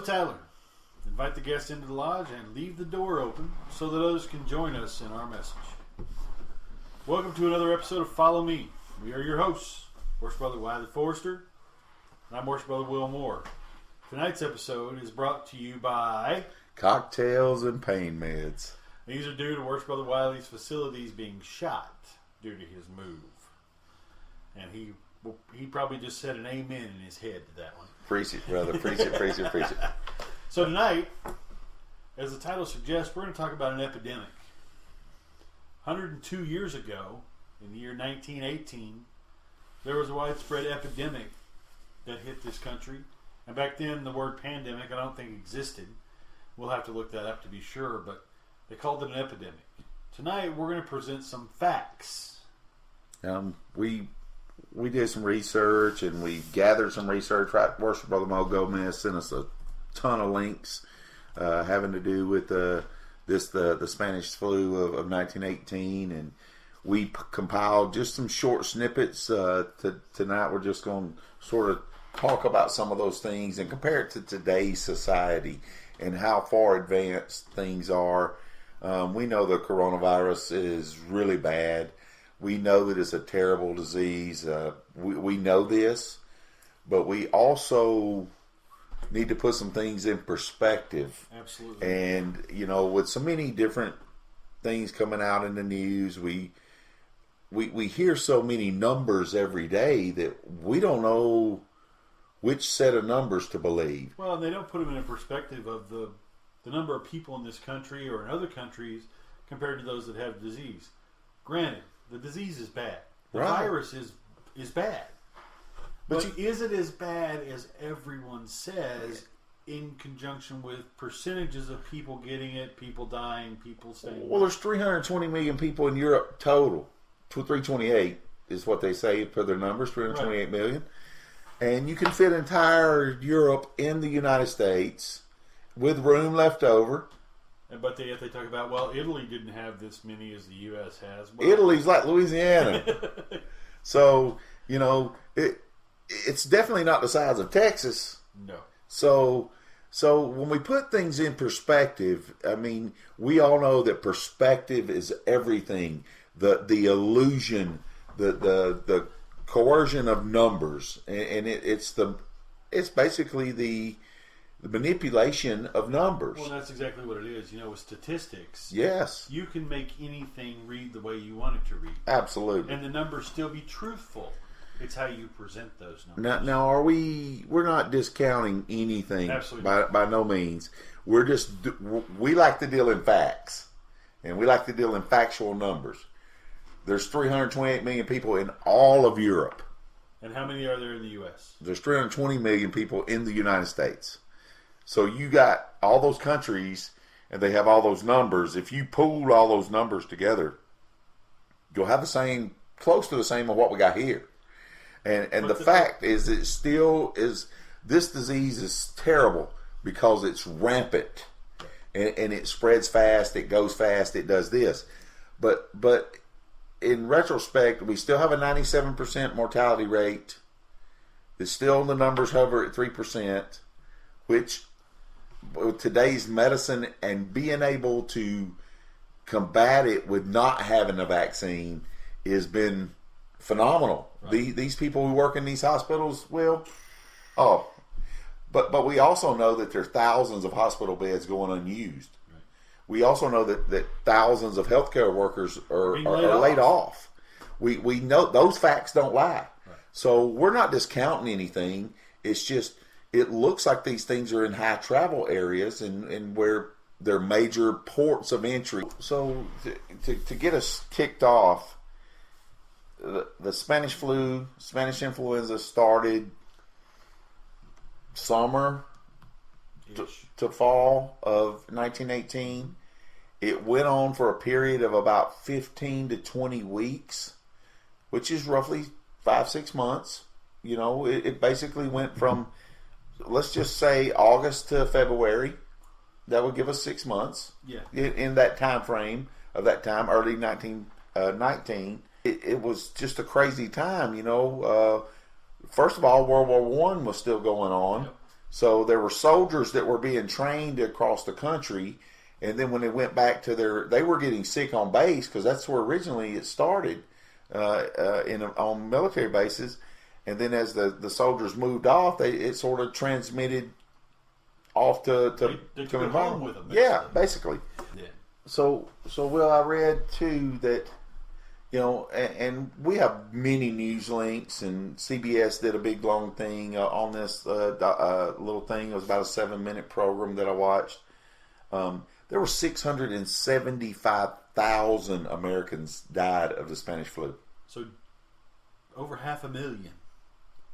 Tyler. Invite the guests into the lodge and leave the door open so that others can join us in our message. Welcome to another episode of Follow Me. We are your hosts, Worship Brother Wiley Forrester, and I'm Worship Brother Will Moore. Tonight's episode is brought to you by Cocktails and Pain Meds. These are due to Worship Brother Wiley's facilities being shot due to his move. And he probably just said an amen in his head to that one. Preach it, brother. Preach it, preach it, preach it. So tonight, as the title suggests, we're going to talk about an epidemic. 102 years ago, in the year 1918, there was a widespread epidemic that hit this country. And back then, the word pandemic, I don't think existed. We'll have to look that up to be sure, but they called it an epidemic. Tonight, we're going to present some facts. We did some research, and we gathered some research. Right, Worship Brother Mo Gomez sent us a ton of links having to do with the Spanish flu of 1918, and we compiled just some short snippets. Tonight we're just going to sort of talk about some of those things and compare it to today's society and how far advanced things are. We know the coronavirus is really bad. We know that it's a terrible disease. We know this, but we also need to put some things in perspective. Absolutely. And, you know, with so many different things coming out in the news, we hear so many numbers every day that we don't know which set of numbers to believe. Well, they don't put them in a perspective of the number of people in this country or in other countries compared to those that have the disease. Granted, the disease is bad. The virus is bad. But is it as bad as everyone says in conjunction with percentages of people getting it, people dying, people staying? Well, there's 320 million people in Europe total. 328 is what they say for their numbers, 328 million. And you can fit entire Europe in the United States with room left over. But they talk about, well, Italy didn't have this many as the U.S. has. Well, Italy's like Louisiana. So, you know, it's definitely not the size of Texas. No. So when we put things in perspective, I mean, we all know that perspective is everything. The illusion, the coercion of numbers, and it's basically the manipulation of numbers. Well, that's exactly what it is. You know, with statistics, yes, you can make anything read the way you want it to read. Absolutely. And the numbers still be truthful. It's how you present those numbers. Now we're not discounting anything. Absolutely. By no means. We like to deal in facts, and we like to deal in factual numbers. There's 328 million people in all of Europe. And how many are there in the U.S.? There's 320 million people in the United States. So you got all those countries, and they have all those numbers. If you pool all those numbers together, you'll have close to the same of what we got here. And the fact is, it still is. This disease is terrible because it's rampant, and it spreads fast. It goes fast. It does this, but in retrospect, we still have a 97% mortality rate. It's still the numbers hover at 3%, which with today's medicine and being able to combat it with not having a vaccine has been phenomenal. Right. These people who work in these hospitals but we also know that there are thousands of hospital beds going unused. Right. We also know that thousands of healthcare workers are laid off. We know those facts don't lie. Right. So we're not discounting anything. It's just it looks like these things are in high travel areas and where they're major ports of entry. So to get us kicked off, the Spanish flu, Spanish influenza started summer to fall of 1918. It went on for a period of about 15 to 20 weeks, which is roughly 5-6 months. You know, it basically went from, let's just say, August to February. That would give us 6 months. Yeah. In that time frame of that time, early 1919. It was just a crazy time, you know. First of all, World War I was still going on. So there were soldiers that were being trained across the country, and then when they went back to they were getting sick on base because that's where originally it started on military bases. And then as the soldiers moved off, it sort of transmitted off to they took it home with them. Yeah, basically. Yeah. So Will, I read too that, and we have many news links, and CBS did a big long thing on this little thing. It was about a 7-minute program that I watched. There were 675,000 Americans died of the Spanish flu. So over 500,000.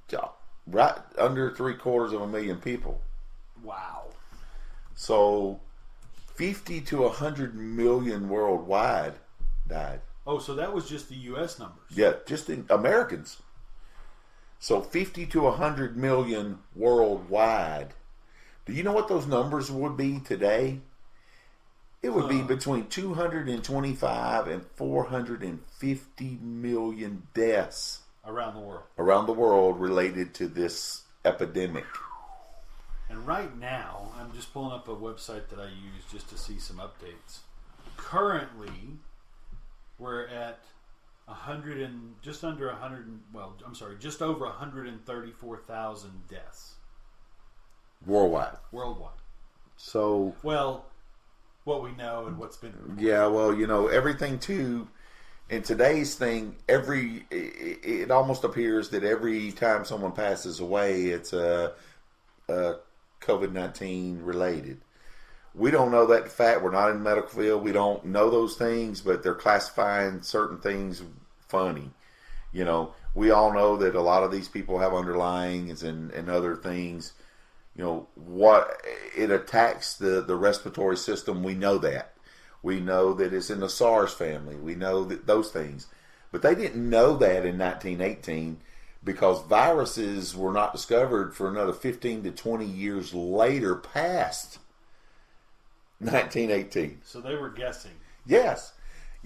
Yeah, right under 750,000 people. Wow. So 50 to 100 million worldwide died. Oh, so that was just the U.S. numbers. Yeah, just in Americans. So 50 to 100 million worldwide. Do you know what those numbers would be today? It would be between 225 and 450 million deaths around the world. Around the world related to this epidemic. And right now, I'm just pulling up a website that I use just to see some updates. Currently, we're at just over 134,000 deaths. Worldwide. So, well, what we know and what's been reported. Yeah, well, everything too. In today's thing, it almost appears that every time someone passes away, it's a COVID-19 related. We don't know that fact. We're not in the medical field. We don't know those things, but they're classifying certain things funny. We all know that a lot of these people have underlyings and other things. What it attacks the respiratory system. We know that. We know that it's in the SARS family. We know that those things. But they didn't know that in 1918 because viruses were not discovered for another 15 to 20 years later past 1918. So they were guessing. Yes.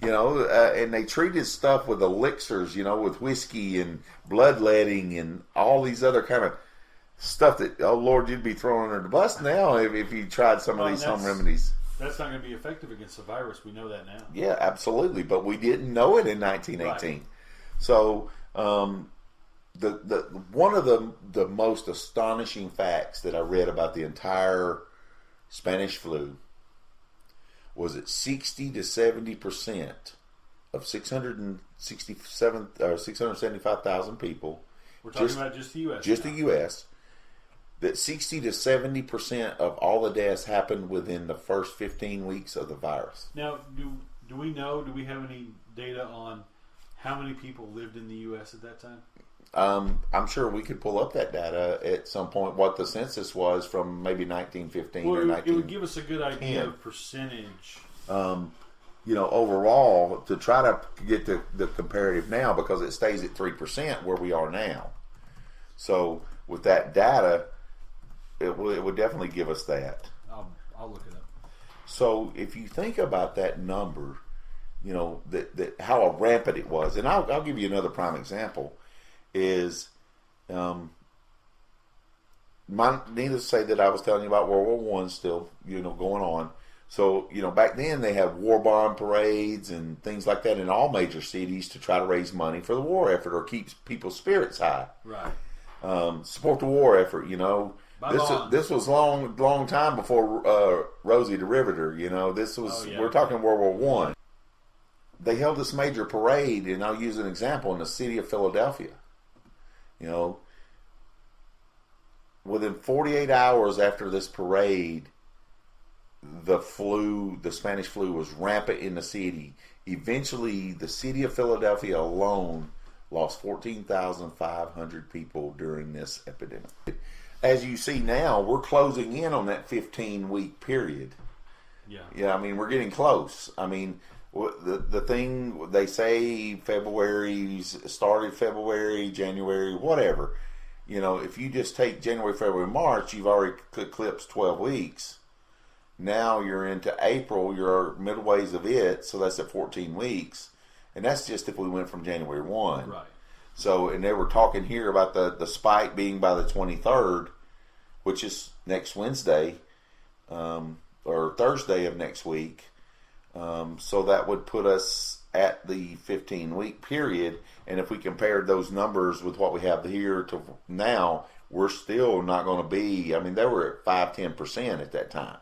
And they treated stuff with elixirs, with whiskey and bloodletting and all these other kind of stuff that, oh Lord, you'd be thrown under the bus now if you tried some of these home remedies. That's not going to be effective against the virus. We know that now. Yeah, absolutely. But we didn't know it in 1918. Right. So one of the most astonishing facts that I read about the entire Spanish flu was that 60 to 70% of 675,000 people. We're talking about just the U.S. Just the U.S. That 60 to 70% of all the deaths happened within the first 15 weeks of the virus. Now, do we know? Do we have any data on how many people lived in the U.S. at that time? I'm sure we could pull up that data at some point. What the census was from maybe 1915 or 1910. It would give us a good idea of percentage. Overall, to try to get the comparative now, because it stays at 3% where we are now. So with that data, it would definitely give us that. I'll look it up. So if you think about that number, that how rampant it was, and I'll give you another prime example. Is needless to say that I was telling you about World War I still, going on. So, back then they have war bond parades and things like that in all major cities to try to raise money for the war effort or keep people's spirits high. Right. Support the war effort, This was long time before Rosie the Riveter, This was we're talking World War I. They held this major parade, and I'll use an example in the city of Philadelphia. Within 48 hours after this parade, the Spanish flu was rampant in the city. Eventually, the city of Philadelphia alone lost 14,500 people during this epidemic. As you see now, we're closing in on that 15-week period. Yeah, I mean, we're getting close. I mean, the thing they say started February, January, whatever. If you just take January, February, March, you've already eclipsed 12 weeks. Now you're into April, you're midways of it, so that's at 14 weeks. And that's just if we went from January 1. Right. So, and they were talking here about the spike being by the 23rd. which is next Wednesday or Thursday of next week. So that would put us at the 15-week period. And if we compared those numbers with what we have here to now, we're still not going to be, I mean, they were at 5-10% at that time.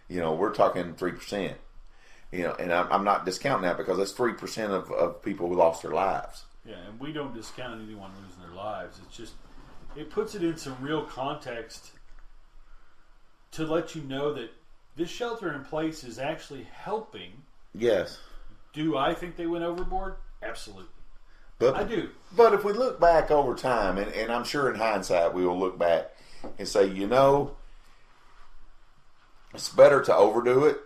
We're talking 3%. And I'm not discounting that because that's 3% of people who lost their lives. Yeah, and we don't discount anyone losing their lives. It's just, it puts it in some real context to let you know that this shelter in place is actually helping. Yes. Do I think they went overboard? Absolutely. But I do. But if we look back over time, and I'm sure in hindsight we will look back and say, it's better to overdo it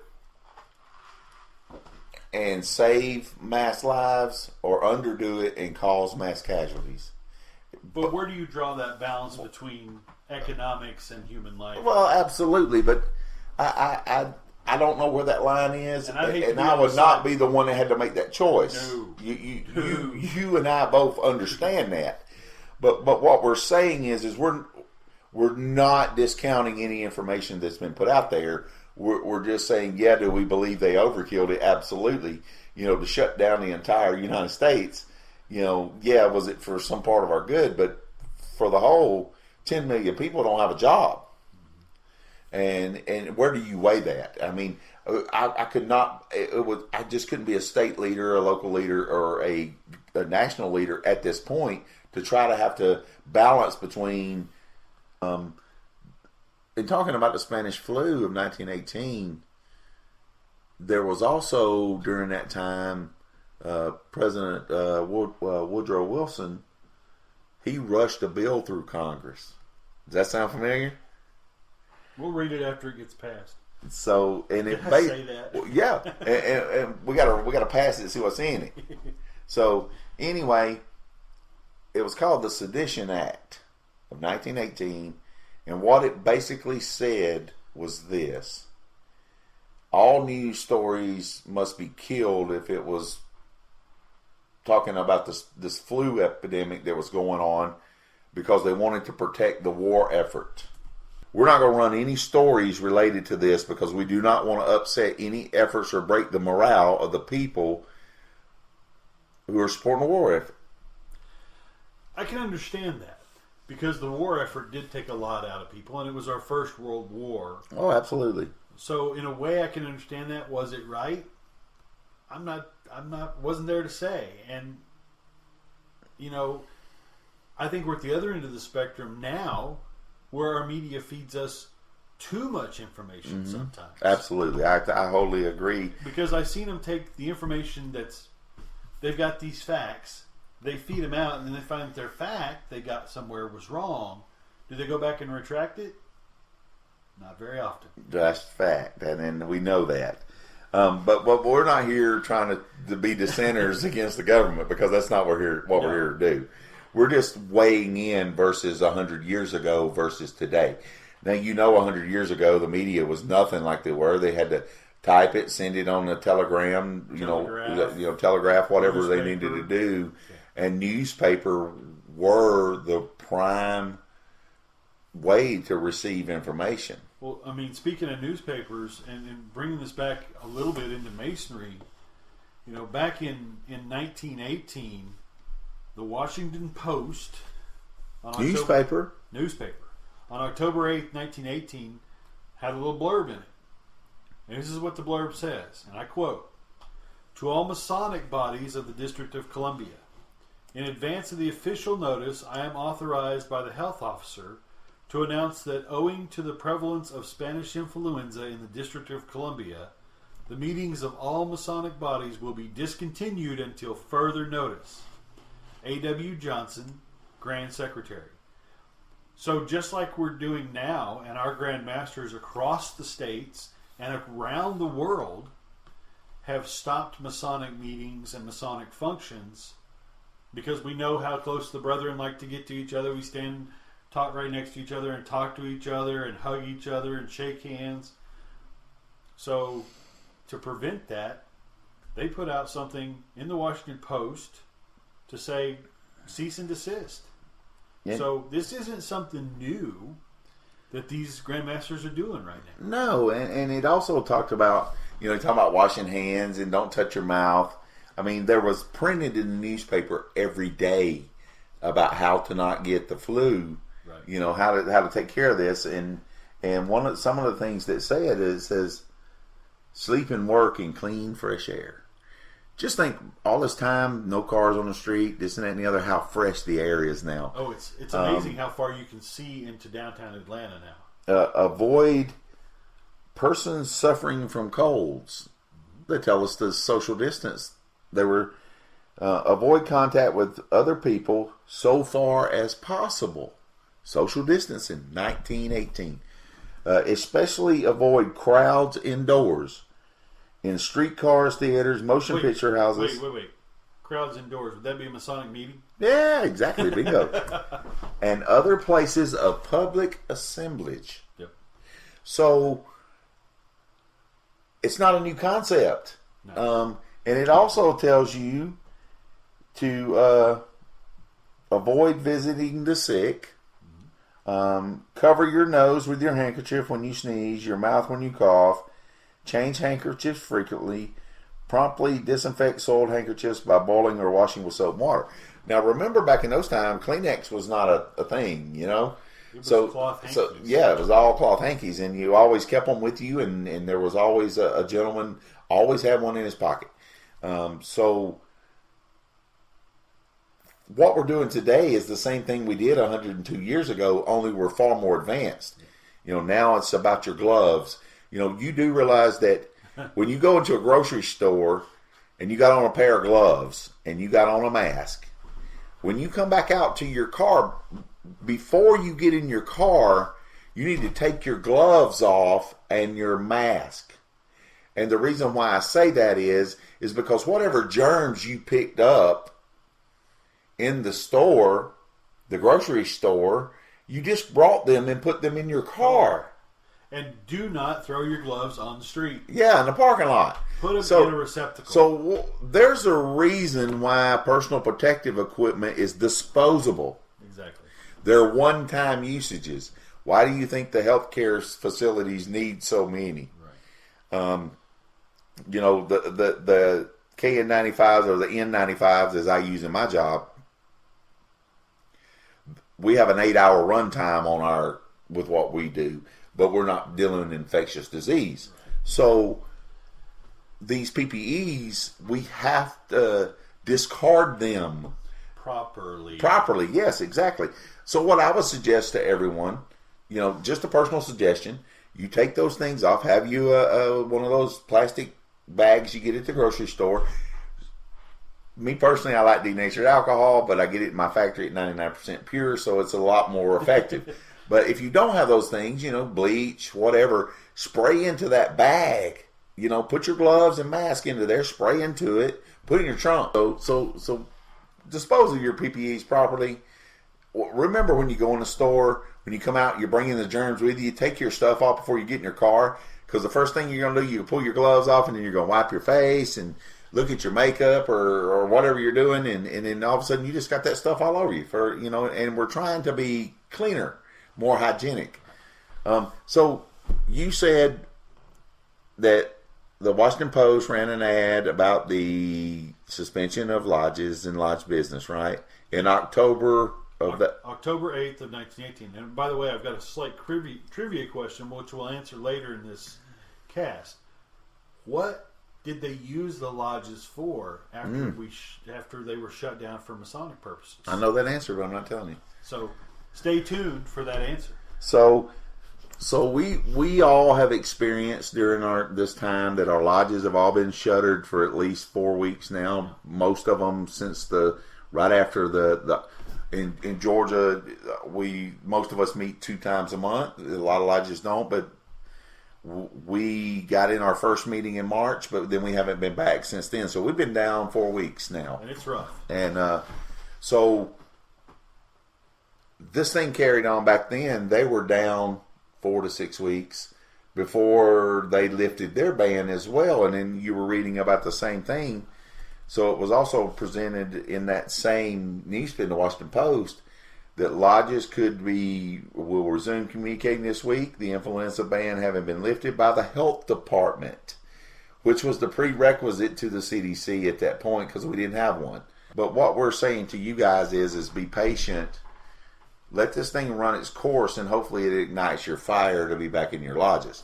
and save mass lives or underdo it and cause mass casualties. But where do you draw that balance between economics and human life? Well, absolutely, but I don't know where that line is, and I would not be the one that had to make that choice. No. You and I both understand that, but what we're saying is we're not discounting any information that's been put out there. We're just saying, do we believe they overkilled it? Absolutely. To shut down the entire United States, was it for some part of our good? But for the whole 10 million people don't have a job. And where do you weigh that? I mean, I could not. I just couldn't be a state leader, a local leader, or a national leader at this point to try to have to balance between. In talking about the Spanish flu of 1918, there was also during that time President Woodrow Wilson. He rushed a bill through Congress. Does that sound familiar? We'll read it after it gets passed. So, and it say that. Yeah, and we gotta pass it and see what's in it. So anyway, it was called the Sedition Act of 1918, and what it basically said was this: all news stories must be killed if it was talking about this flu epidemic that was going on, because they wanted to protect the war effort. We're not going to run any stories related to this because we do not want to upset any efforts or break the morale of the people who are supporting the war effort. I can understand that because the war effort did take a lot out of people, and it was our first world war. Oh, absolutely. So in a way, I can understand that. Was it right? Wasn't there to say. And I think we're at the other end of the spectrum now, where our media feeds us too much information sometimes. Absolutely. I wholly agree. Because I've seen them take the information they've got these facts, they feed them out, and then they find that their fact they got somewhere was wrong. Do they go back and retract it? Not very often. That's fact, and we know that. But we're not here trying to be dissenters against the government, because that's not what we're here to do. We're just weighing in versus 100 years ago versus today. Now, 100 years ago, the media was nothing like they were. They had to type it, send it on a telegram, telegraph, whatever newspaper. They needed to do. Yeah. And newspaper were the prime way to receive information. Well, I mean, speaking of newspapers and bringing this back a little bit into masonry, back in 1918, the Washington Post newspaper on October 8th, 1918, had a little blurb in it. And this is what the blurb says, and I quote: "To all Masonic bodies of the District of Columbia, in advance of the official notice, I am authorized by the health officer to announce that owing to the prevalence of Spanish influenza in the District of Columbia, the meetings of all Masonic bodies will be discontinued until further notice. A.W. Johnson, Grand Secretary." So just like we're doing now, and our Grand Masters across the states and around the world have stopped Masonic meetings and Masonic functions because we know how close the brethren like to get to each other. We stand, talk right next to each other and talk to each other and hug each other and shake hands. So to prevent that, they put out something in the Washington Post to say cease and desist. Yeah. So this isn't something new that these grandmasters are doing right now. No, and it also talked about, talking about washing hands and don't touch your mouth. I mean, there was printed in the newspaper every day about how to not get the flu. Right. How to take care of this, and some of the things that says sleep and work in clean, fresh air. Just think, all this time, no cars on the street, this and that and the other, how fresh the air is now. Oh, it's amazing how far you can see into downtown Atlanta now. Avoid persons suffering from colds. They tell us to social distance. They were avoid contact with other people so far as possible. Social distancing, 1918. Especially avoid crowds indoors. In streetcars, theaters, motion picture houses. Wait. Crowds indoors. Would that be a Masonic meeting? Yeah, exactly. Bingo. And other places of public assemblage. Yep. So, it's not a new concept. No. And it also tells you to avoid visiting the sick. Cover your nose with your handkerchief when you sneeze, your mouth when you cough. Change handkerchiefs frequently. Promptly disinfect soiled handkerchiefs by boiling or washing with soap and water. Now, remember back in those times, Kleenex was not a thing, It was cloth hankies. So yeah, it was all cloth hankies, and you always kept them with you, and there was always a gentleman always had one in his pocket. So what we're doing today is the same thing we did 102 years ago, only we're far more advanced. Now it's about your gloves. You do realize that when you go into a grocery store and you got on a pair of gloves and you got on a mask, when you come back out to your car, before you get in your car, you need to take your gloves off and your mask. And the reason why I say that is because whatever germs you picked up in the store, the grocery store, you just brought them and put them in your car. And do not throw your gloves on the street. Yeah, in the parking lot. Put them in a receptacle. So there's a reason why personal protective equipment is disposable. Exactly. They're one-time usages. Why do you think the healthcare facilities need so many? Right. The KN95s or the N95s, as I use in my job, we have an 8-hour run time with what we do. But we're not dealing with infectious disease. So these PPEs, we have to discard them properly. Properly, yes, exactly. So what I would suggest to everyone, just a personal suggestion, you take those things off, have you one of those plastic bags you get at the grocery store. Me personally, I like denatured alcohol, but I get it in my factory at 99% pure, so it's a lot more effective. But if you don't have those things, bleach, whatever, spray into that bag. Put your gloves and mask into there, spray into it, put it in your trunk. So dispose of your PPEs properly. Remember, when you go in the store, when you come out, you're bringing the germs with you. Take your stuff off before you get in your car, because the first thing you're going to do, you pull your gloves off, and then you're going to wipe your face and look at your makeup or whatever you're doing, and then all of a sudden you just got that stuff all over you. And we're trying to be cleaner, more hygienic. So you said that the Washington Post ran an ad about the suspension of lodges and lodge business, right? In October of that. October 8th of 1918. And by the way, I've got a slight trivia question, which we'll answer later in this cast. What did they use the lodges for after they were shut down for Masonic purposes? I know that answer, but I'm not telling you. So stay tuned for that answer. So we all have experienced during this time that our lodges have all been shuttered for at least 4 weeks now. Most of them since right after in Georgia, most of us meet 2 times a month. A lot of lodges don't, but we got in our first meeting in March, but then we haven't been back since then. So we've been down 4 weeks now, and it's rough. And so this thing carried on back then. They were down 4 to 6 weeks before they lifted their ban as well. And then you were reading about the same thing. So it was also presented in that same newspaper, the Washington Post, that lodges will resume communicating this week, the influenza ban having been lifted by the health department, which was the prerequisite to the CDC at that point because we didn't have one. But what we're saying to you guys is be patient. Let this thing run its course, and hopefully it ignites your fire to be back in your lodges.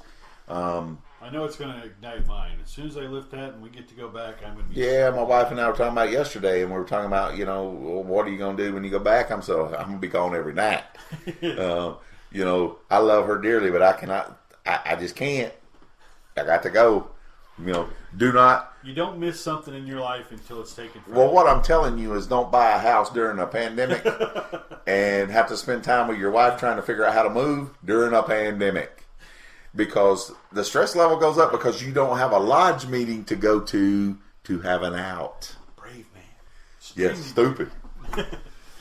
I know it's going to ignite mine. As soon as I lift that and we get to go back, I'm going to be... Yeah, my wife and I were talking about it yesterday, and we were talking about, what are you going to do when you go back? I'm going to be gone every night. I love her dearly, but I cannot, I just can't. I got to go. Do not... You don't miss something in your life until it's taken from Well, you. what I'm telling you is don't buy a house during a pandemic and have to spend time with your wife trying to figure out how to move during a pandemic. Because the stress level goes up because you don't have a lodge meeting to go to have an out. Brave man. Yes, stupid.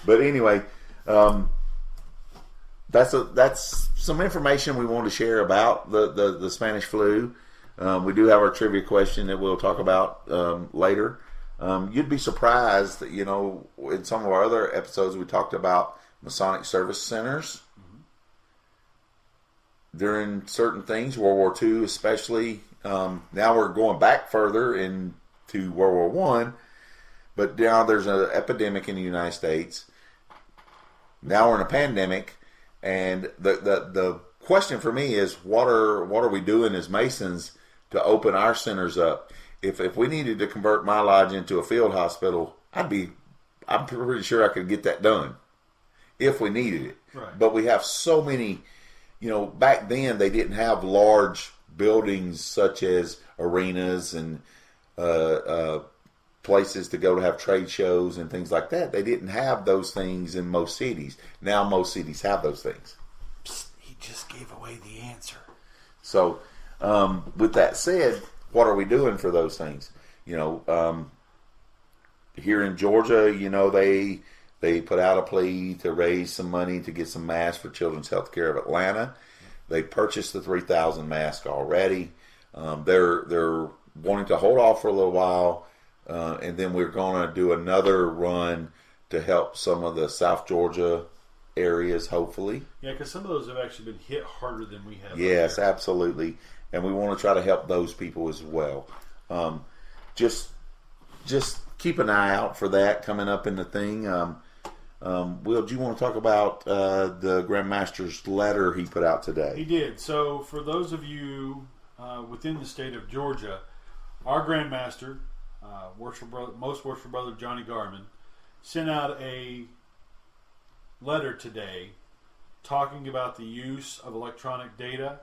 But anyway, that's some information we want to share about the Spanish flu. We do have our trivia question that we'll talk about later. You'd be surprised that, in some of our other episodes we talked about Masonic service centers. During certain things, World War II especially. Now we're going back further into World War I, but now there's an epidemic in the United States. Now we're in a pandemic, and the question for me is, what are we doing as Masons to open our centers up? If we needed to convert my lodge into a field hospital, I'm pretty sure I could get that done if we needed it. Right. But we have so many. Back then they didn't have large buildings such as arenas and places to go to have trade shows and things like that. They didn't have those things in most cities. Now most cities have those things. Psst, he just gave away the answer. So, with that said, what are we doing for those things? Here in Georgia, they put out a plea to raise some money to get some masks for Children's Healthcare of Atlanta. They purchased the 3,000 masks already. They're wanting to hold off for a little while, and then we're going to do another run to help some of the South Georgia areas, hopefully. Yeah, because some of those have actually been hit harder than we have. Yes, absolutely. And we want to try to help those people as well. Just keep an eye out for that coming up in the thing. Will, do you want to talk about the Grand Master's letter he put out today? He did. So for those of you within the state of Georgia, our Grand Master, most worshipful brother Johnny Garman, sent out a letter today talking about the use of electronic data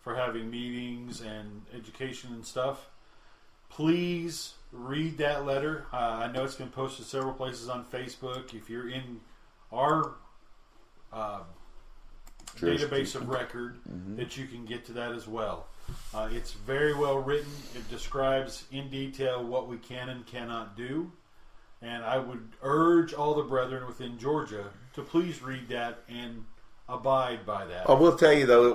for having meetings and education and stuff. Please read that letter. I know it's been posted several places on Facebook. If you're in our database of record, that you can get to that as well. It's very well written. It describes in detail what we can and cannot do. And I would urge all the brethren within Georgia to please read that and abide by that. I will tell you though,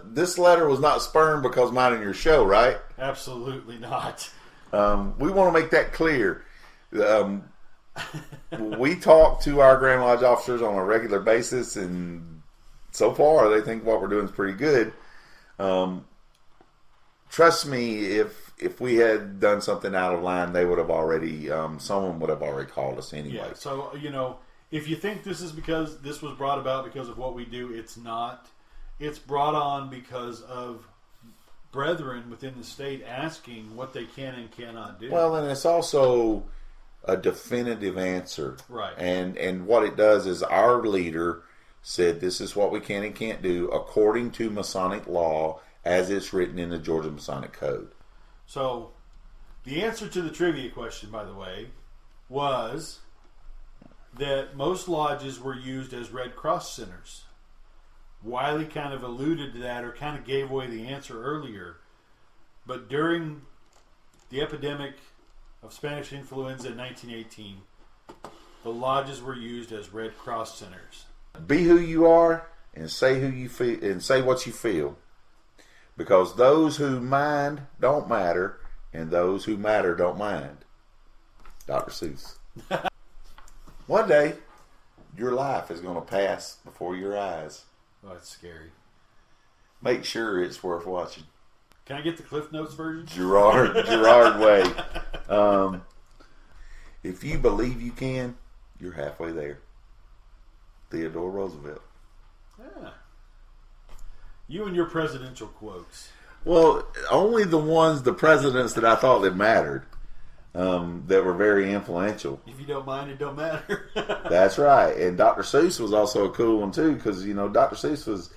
this letter was not spurned because mine and your show, right? Absolutely not. We want to make that clear. We talk to our Grand Lodge officers on a regular basis, and so far they think what we're doing is pretty good. Trust me, if we had done something out of line, they would have already, someone would have already called us anyway. Yeah, so, if you think this is because this was brought about because of what we do, it's not. It's brought on because of brethren within the state asking what they can and cannot do. Well, and it's also a definitive answer. Right. And what it does is our leader said this is what we can and can't do according to Masonic law as it's written in the Georgia Masonic Code. So, the answer to the trivia question, by the way, was that most lodges were used as Red Cross centers. Wiley kind of alluded to that or kind of gave away the answer earlier. But during the epidemic of Spanish influenza in 1918, the lodges were used as Red Cross centers. Be who you are and say who you feel and say what you feel. Because those who mind don't matter, and those who matter don't mind. Dr. Seuss. One day, your life is going to pass before your eyes. Oh, that's scary. Make sure it's worth watching. Can I get the Cliff Notes version? Gerard Way. If you believe you can, you're halfway there. Theodore Roosevelt. Yeah. You and your presidential quotes. Well, only the presidents that I thought that mattered, that were very influential. If you don't mind, it don't matter. That's right. And Dr. Seuss was also a cool one too, because Dr. Seuss was.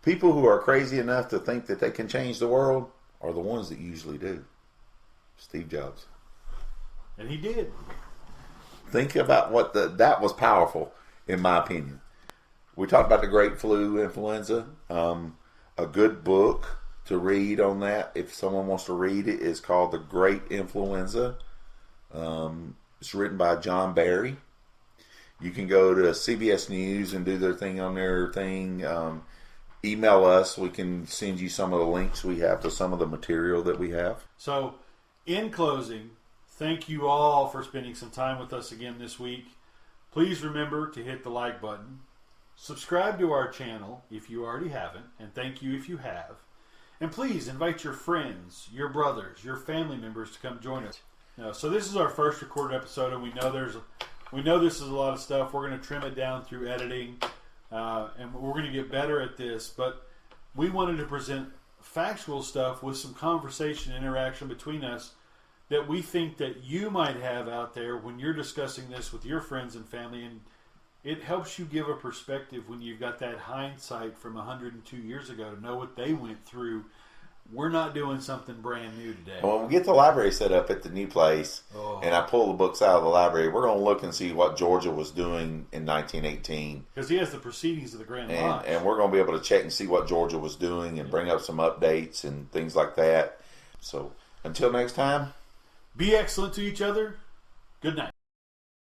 People who are crazy enough to think that they can change the world are the ones that usually do. Steve Jobs. And he did. Think about that was powerful, in my opinion. We talked about the Great Flu, influenza. A good book to read on that, if someone wants to read it, is called The Great Influenza. It's written by John Barry. You can go to CBS News and do their thing on their thing. Email us. We can send you some of the links we have to some of the material that we have. So, in closing, thank you all for spending some time with us again this week. Please remember to hit the like button. Subscribe to our channel if you already haven't, and thank you if you have. And please invite your friends, your brothers, your family members to come join us. So this is our first recorded episode, and we know this is a lot of stuff. We're going to trim it down through editing. And we're going to get better at this, but we wanted to present factual stuff with some conversation and interaction between us that we think that you might have out there when you're discussing this with your friends and family, and it helps you give a perspective when you've got that hindsight from 102 years ago to know what they went through. We're not doing something brand new today. Well, when we get the library set up at the new place, and I pull the books out of the library, we're going to look and see what Georgia was doing in 1918. Because he has the proceedings of the Grand Lodge. And we're going to be able to check and see what Georgia was doing and bring up some updates and things like that. So, until next time. Be excellent to each other. Good night.